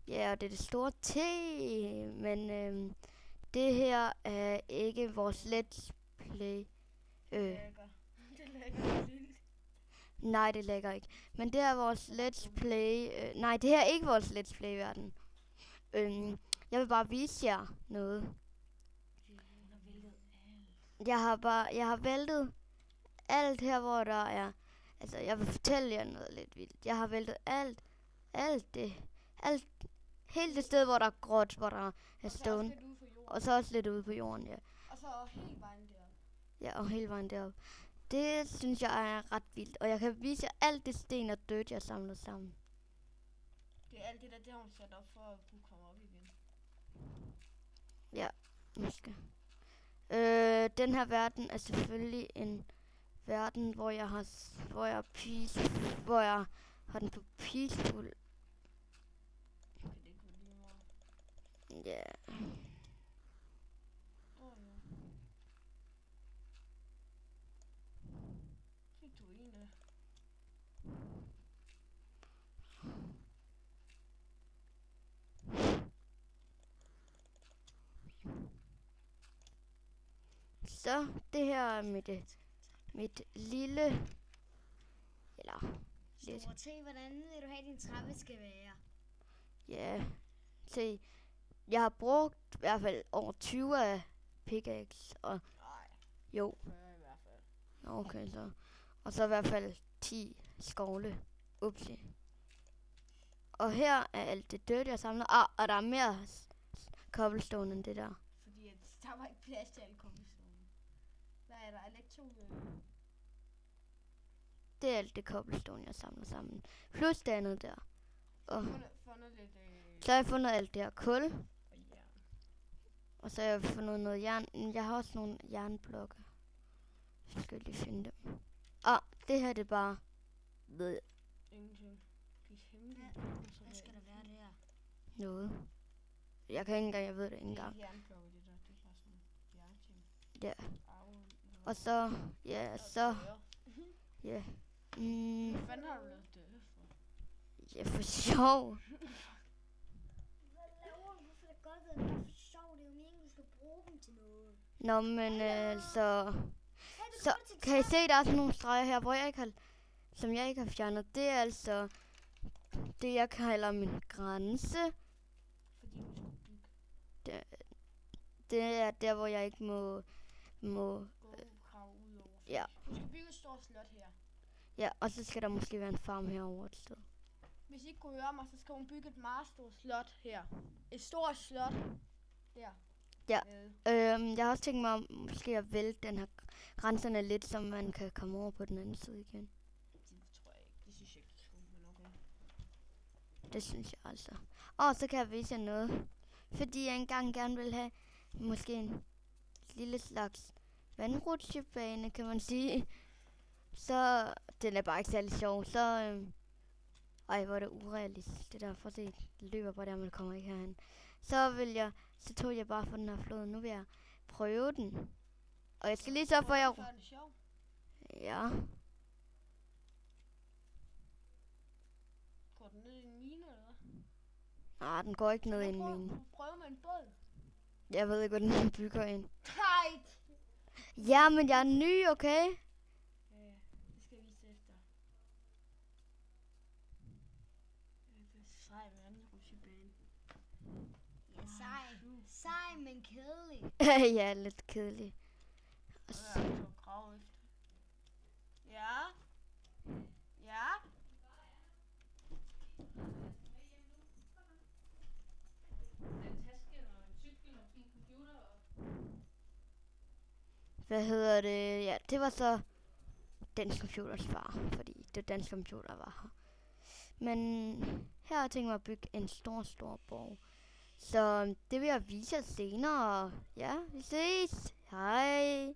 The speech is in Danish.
Ja, og det er det store T, men det her er ikke vores let's play. Lækker. Det lækker vildt. Nej, det lægger ikke. Men det er vores let's play. Nej, det her er ikke vores let's play verden. Jeg vil bare vise jer noget. Jeg har væltet alt her, hvor der er. Altså, jeg vil fortælle jer noget lidt vildt. Jeg har væltet alt helt det sted, hvor der er gråt, hvor der er stone. Og så også lidt ude på jorden, ja. Og så hele vejen derop. Ja, og hele vejen derop. Det synes jeg er ret vildt. Og jeg kan vise jer alt det sten og dødt, jeg samlet sammen. Det er alt det der, det har hun sat op for at kunne komme op igen. Ja, måske. Den her verden er selvfølgelig en verden, hvor jeg har den på peaceful. Okay, det kunne lige meget. Ja. Fik du en af? Så det her er mit lille, eller lidt, Store T, hvordan vil du have, din trappe skal være? ja, se, jeg har brugt i hvert fald over 20 af pickaxe, og Nej, jo, 40 i hvert fald. okay så, og så i hvert fald 10 skovle, upsi. Og her er alt det døde, jeg samler, og der er mere cobblestone end det der. Fordi at der var ikke plads til alle cobblestone. Hvad er der? Er der ikke to? Det er alt det cobblestone, jeg samler sammen. Plus det andet der. Og Fundet lidt så har jeg fundet alt det her kul. og jern. Og så har jeg fundet noget jern. Jeg har også nogle jernblokke. Så skal jeg lige finde dem. Det her det er bare ved Ingenting. Det er hemmeligt. Hvad skal der være der? noget. Jeg kan ikke engang, jeg ved det ikke Det er engang. ikke jernblokke, det der. Det er bare sådan jernting. Ja. Arven. Og så, ja, så, ja. Hvad fanden har du lavet døre for? Ja, for sjov. Hvad laver du? Hvorfor er det godt, at det er for sjov? Det er jo meningen, du skal bruge dem til noget. Nå, men altså, Hey, du så går til kan I se, der er sådan nogle streger her, hvor som jeg ikke har fjernet. Det er altså det, jeg kalder min grænse. Fordi du skal bygge. Det er der, hvor jeg ikke må Gå krav ud over. ja. Du skal bygge et stort slot her. Ja, og så skal der måske være en farm herovre et sted. Hvis I ikke kunne høre mig, så skal hun bygge et meget stort slot her. Et stort slot der. Ja. Med. Jeg har også tænkt mig om måske at vælte den her grænserne lidt, så man kan komme over på den anden side igen. Det tror jeg ikke. Det synes jeg ikke, du skulle, men okay. Det synes jeg altså. Og så kan jeg vise jer noget. Fordi jeg engang gerne vil have måske en lille slags vandrutsjebane, kan man sige. Så den er bare ikke særlig sjov. Så ej, hvor er det urealistisk. Det der, for at se, det løber bare der, man kommer ikke herhen. Så tog jeg bare for den her flod. Nu vil jeg prøve den. Og jeg skal lige så for jer. Så er det sjovt. Ja. Går den ned i en mine, eller hvad? Nej, den går ikke ned ind i min. Prøv med en båd. Jeg ved ikke, hvordan den bygger ind. Nej! Ja, men jeg er ny, okay? Ja, det skal jeg vise efter. Det er sej med anden rutsjebane. Ja, sej. Sej, men kedelig. Ja, lidt kedelig. Og så er der grav efter. Ja. Ja. Hvad hedder det? Ja, det var så Dansk Computers far, fordi det Dansk Computer var her. Men her har jeg tænkt mig at bygge en stor borg. Så det vil jeg vise jer senere. Ja, vi ses. Hej.